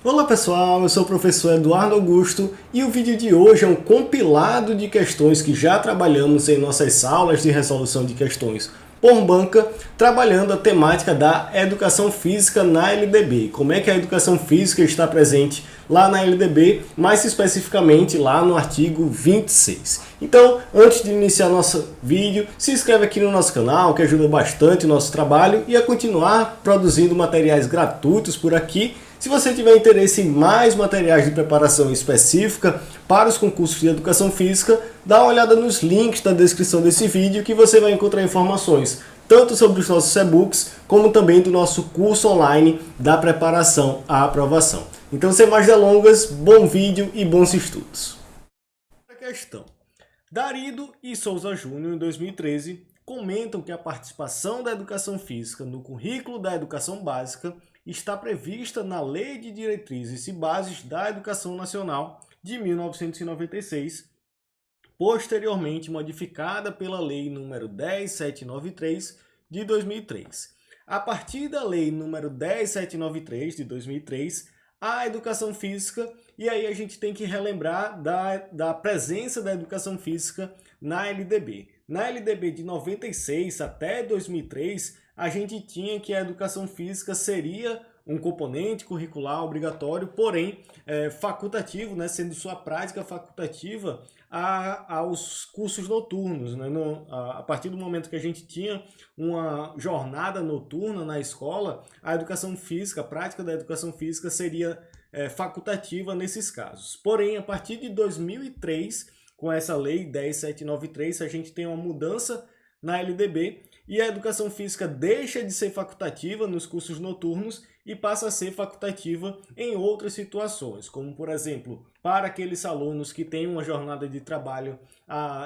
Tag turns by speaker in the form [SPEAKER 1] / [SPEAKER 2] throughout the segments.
[SPEAKER 1] Olá pessoal, eu sou o professor Eduardo Augusto e o vídeo de hoje é um compilado de questões que já trabalhamos em nossas aulas de resolução de questões por banca, trabalhando a temática da educação física na LDB. Como é que a educação física está presente lá na LDB, mais especificamente lá no artigo 26. Então, antes de iniciar nosso vídeo, se inscreve aqui no nosso canal, que ajuda bastante o nosso trabalho e a continuar produzindo materiais gratuitos por aqui. Se você tiver interesse em mais materiais de preparação específica para os concursos de educação física, dá uma olhada nos links da descrição desse vídeo que você vai encontrar informações tanto sobre os nossos e-books, como também do nosso curso online da preparação à aprovação. Então, sem mais delongas, bom vídeo e bons estudos. Questão. Darido e Souza Júnior, em 2013, comentam que a participação da educação física no currículo da educação básica está prevista na Lei de Diretrizes e Bases da Educação Nacional de 1996, posteriormente modificada pela Lei nº 10793 de 2003. A partir da Lei nº 10793 de 2003, a educação física, e aí a gente tem que relembrar da presença da educação física na LDB. Na LDB de 96 até 2003, a gente tinha que a educação física seria um componente curricular obrigatório, porém facultativo, né, sendo sua prática facultativa aos cursos noturnos. Né? A partir do momento que a gente tinha uma jornada noturna na escola, a educação física, a prática da educação física seria facultativa nesses casos. Porém, a partir de 2003, com essa lei 10793, a gente tem uma mudança na LDB e a educação física deixa de ser facultativa nos cursos noturnos e passa a ser facultativa em outras situações, como por exemplo, para aqueles alunos que têm uma jornada de trabalho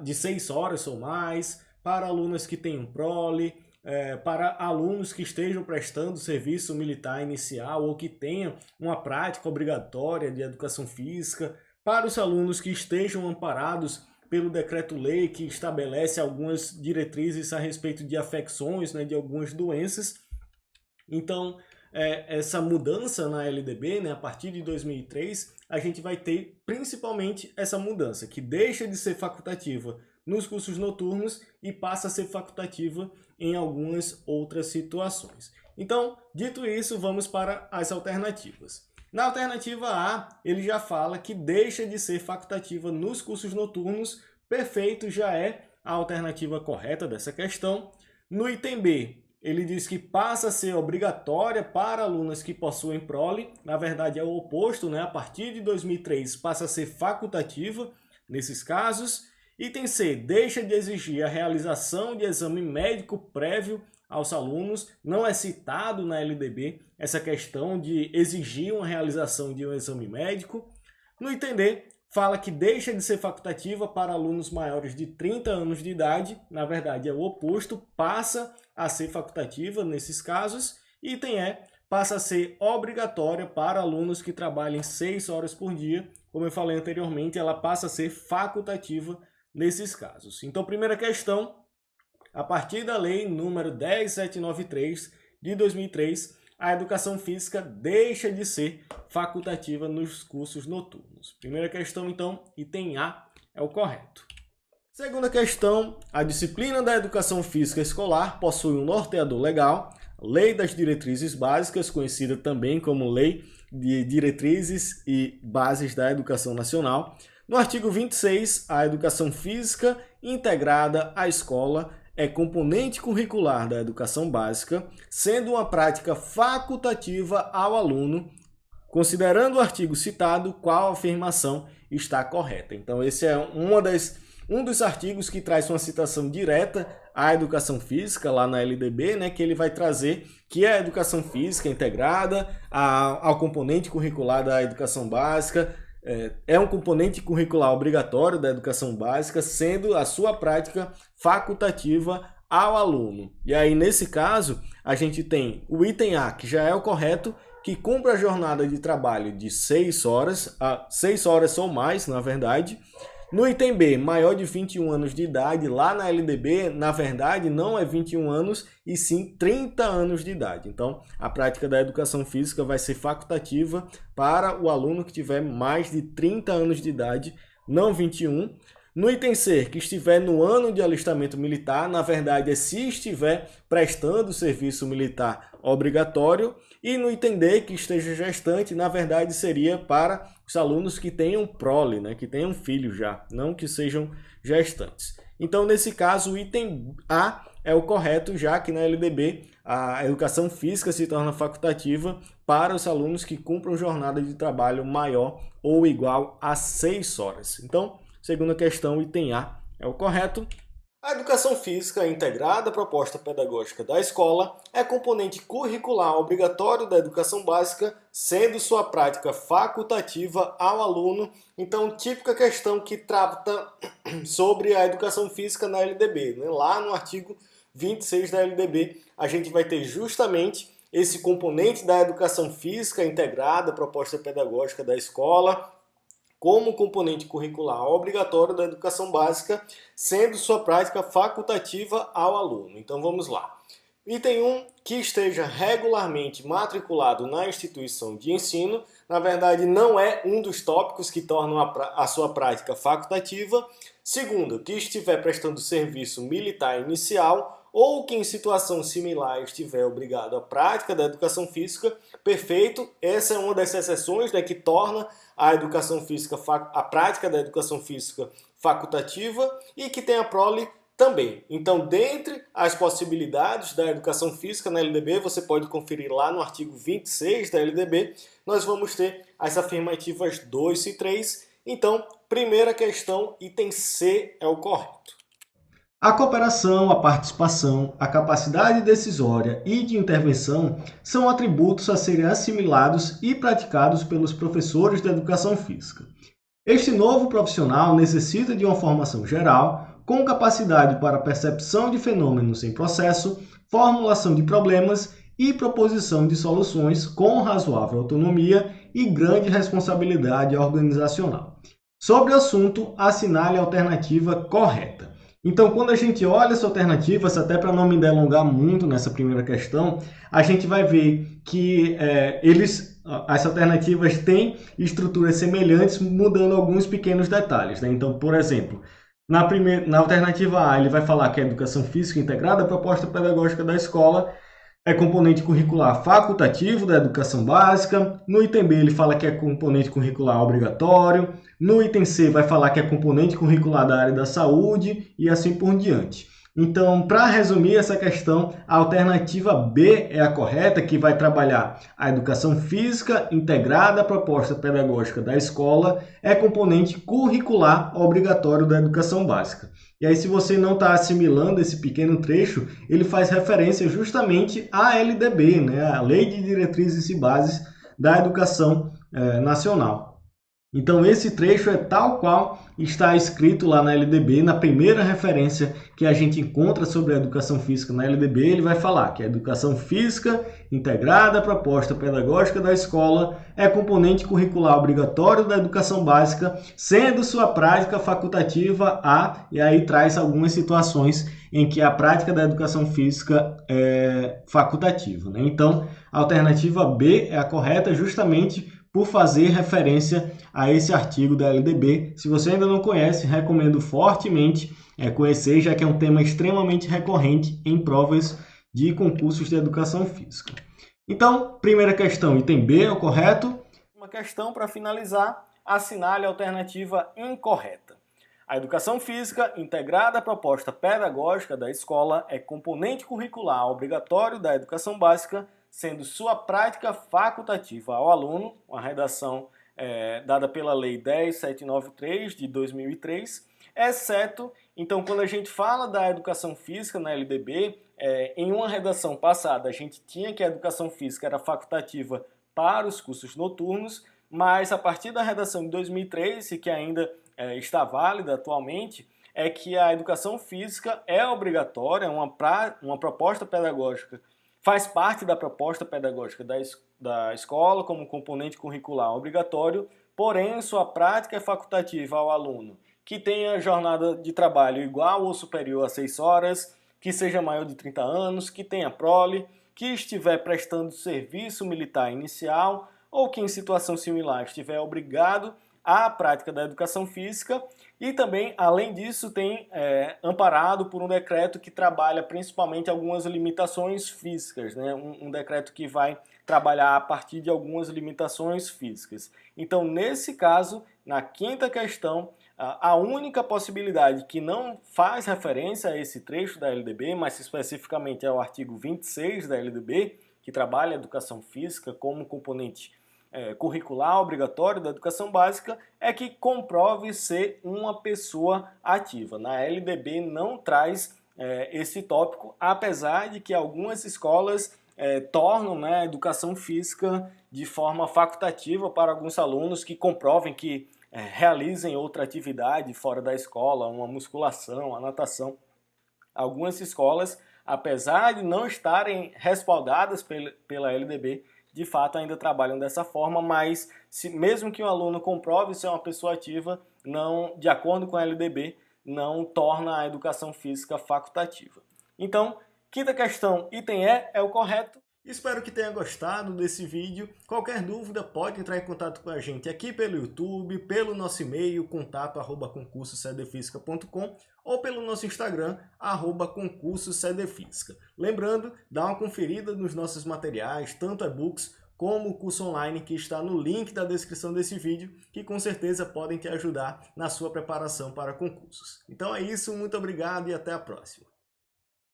[SPEAKER 1] de 6 horas ou mais, para alunos que têm um prole, para alunos que estejam prestando serviço militar inicial ou que tenham uma prática obrigatória de educação física, para os alunos que estejam amparados pelo decreto-lei que estabelece algumas diretrizes a respeito de afecções, né, de algumas doenças. Então, essa mudança na LDB, né, a partir de 2003, a gente vai ter principalmente essa mudança, que deixa de ser facultativa nos cursos noturnos e passa a ser facultativa em algumas outras situações. Então, dito isso, vamos para as alternativas. Na alternativa A, ele já fala que deixa de ser facultativa nos cursos noturnos. Perfeito, já é a alternativa correta dessa questão. No item B, ele diz que passa a ser obrigatória para alunos que possuem prole. Na verdade, é o oposto, né? A partir de 2003, passa a ser facultativa nesses casos. Item C, deixa de exigir a realização de exame médico prévio aos alunos. Não é citado na LDB essa questão de exigir uma realização de um exame médico. No item D, fala que deixa de ser facultativa para alunos maiores de 30 anos de idade. Na verdade, é o oposto, passa a ser facultativa nesses casos. Item E, passa a ser obrigatória para alunos que trabalhem 6 horas por dia. Como eu falei anteriormente, ela passa a ser facultativa nesses casos. Então, primeira questão, a partir da lei número 10793 de 2003, a educação física deixa de ser facultativa nos cursos noturnos. Primeira questão, então, item A é o correto. Segunda questão, a disciplina da educação física escolar possui um norteador legal, Lei das Diretrizes Básicas, conhecida também como Lei de Diretrizes e Bases da Educação Nacional. No artigo 26, a educação física integrada à escola é componente curricular da educação básica, sendo uma prática facultativa ao aluno, considerando o artigo citado, qual afirmação está correta. Então, esse é um dos artigos que traz uma citação direta à educação física, lá na LDB, né, que ele vai trazer que a educação física integrada ao componente curricular da educação básica, é um componente curricular obrigatório da educação básica, sendo a sua prática facultativa ao aluno. E aí, nesse caso, a gente tem o item A, que já é o correto, que cumpre a jornada de trabalho de 6 horas ou mais, na verdade. No item B, maior de 21 anos de idade, lá na LDB, na verdade, não é 21 anos e sim 30 anos de idade. Então, a prática da educação física vai ser facultativa para o aluno que tiver mais de 30 anos de idade, não 21. No item C, que estiver no ano de alistamento militar, na verdade é se estiver prestando serviço militar obrigatório. E no item D, que esteja gestante, na verdade seria para os alunos que tenham prole, né, que tenham filhos já, não que sejam gestantes. Então, nesse caso, o item A é o correto, já que na LDB a educação física se torna facultativa para os alunos que cumpram jornada de trabalho maior ou igual a 6 horas. Então, segunda questão, item A é o correto. A educação física integrada, proposta pedagógica da escola, é componente curricular obrigatório da educação básica, sendo sua prática facultativa ao aluno. Então, típica questão que trata sobre a educação física na LDB, né? Lá no artigo 26 da LDB, a gente vai ter justamente esse componente da educação física integrada, proposta pedagógica da escola, como componente curricular obrigatório da educação básica, sendo sua prática facultativa ao aluno. Então vamos lá. Item 1, que esteja regularmente matriculado na instituição de ensino. Na verdade, não é um dos tópicos que tornam a sua prática facultativa. Segundo, que estiver prestando serviço militar inicial ou que em situação similar estiver obrigado à prática da educação física. Perfeito, essa é uma das exceções, né, que torna a educação física, a prática da educação física facultativa e que tem a prole também. Então, dentre as possibilidades da educação física na LDB, você pode conferir lá no artigo 26 da LDB, nós vamos ter as afirmativas 2 e 3. Então, primeira questão, item C é o correto. A cooperação, a participação, a capacidade decisória e de intervenção são atributos a serem assimilados e praticados pelos professores de educação física. Este novo profissional necessita de uma formação geral, com capacidade para percepção de fenômenos em processo, formulação de problemas e proposição de soluções com razoável autonomia e grande responsabilidade organizacional. Sobre o assunto, assinale a alternativa correta. Então, quando a gente olha essa alternativa, até para não me delongar muito nessa primeira questão, a gente vai ver que as alternativas têm estruturas semelhantes, mudando alguns pequenos detalhes, né? Então, por exemplo, na alternativa A, ele vai falar que a educação física integrada, a proposta pedagógica da escola, é componente curricular facultativo da educação básica. No item B, ele fala que é componente curricular obrigatório. No item C, vai falar que é componente curricular da área da saúde e assim por diante. Então, para resumir essa questão, a alternativa B é a correta, que vai trabalhar a educação física integrada à proposta pedagógica da escola, é componente curricular obrigatório da educação básica. E aí, se você não está assimilando esse pequeno trecho, ele faz referência justamente à LDB, né? A Lei de Diretrizes e Bases da Educação Nacional. Então, esse trecho é tal qual está escrito lá na LDB, na primeira referência que a gente encontra sobre a educação física na LDB, ele vai falar que a educação física integrada à proposta pedagógica da escola é componente curricular obrigatório da educação básica, sendo sua prática facultativa e aí traz algumas situações em que a prática da educação física é facultativa, né? Então, a alternativa B é a correta justamente por fazer referência a esse artigo da LDB. Se você ainda não conhece, recomendo fortemente conhecer, já que é um tema extremamente recorrente em provas de concursos de educação física. Então, primeira questão, item B é o correto. Uma questão para finalizar, assinale a alternativa incorreta. A educação física integrada à proposta pedagógica da escola é componente curricular obrigatório da educação básica, sendo sua prática facultativa ao aluno, uma redação dada pela Lei 10.793 de 2003, exceto, então, quando a gente fala da educação física na LDB, em uma redação passada a gente tinha que a educação física era facultativa para os cursos noturnos, mas a partir da redação de 2003, e que ainda está válida atualmente, é que a educação física é obrigatória, uma proposta pedagógica, faz parte da proposta pedagógica da escola como componente curricular obrigatório, porém sua prática é facultativa ao aluno que tenha jornada de trabalho igual ou superior a 6 horas, que seja maior de 30 anos, que tenha prole, que estiver prestando serviço militar inicial ou que em situação similar estiver obrigado à prática da educação física e também, além disso, tem amparado por um decreto que trabalha principalmente algumas limitações físicas, né? Um decreto que vai trabalhar a partir de algumas limitações físicas. Então, nesse caso, na quinta questão, a única possibilidade que não faz referência a esse trecho da LDB, mas especificamente ao artigo 26 da LDB, que trabalha a educação física como componente curricular obrigatório da educação básica, é que comprove ser uma pessoa ativa. Na LDB não traz esse tópico, apesar de que algumas escolas tornam, né, a educação física de forma facultativa para alguns alunos que comprovem que realizem outra atividade fora da escola, uma musculação, a natação. Algumas escolas, apesar de não estarem respaldadas pela LDB, de fato ainda trabalham dessa forma, mas mesmo que um aluno comprove ser uma pessoa ativa, não, de acordo com a LDB, não torna a educação física facultativa. Então, quinta questão, item E é o correto. Espero que tenha gostado desse vídeo. Qualquer dúvida pode entrar em contato com a gente aqui pelo YouTube, pelo nosso e-mail contato@concursocdfísica.com ou pelo nosso Instagram @concursocdfísica. Lembrando, dá uma conferida nos nossos materiais, tanto e-books como o curso online que está no link da descrição desse vídeo, que com certeza podem te ajudar na sua preparação para concursos. Então é isso, muito obrigado e até a próxima.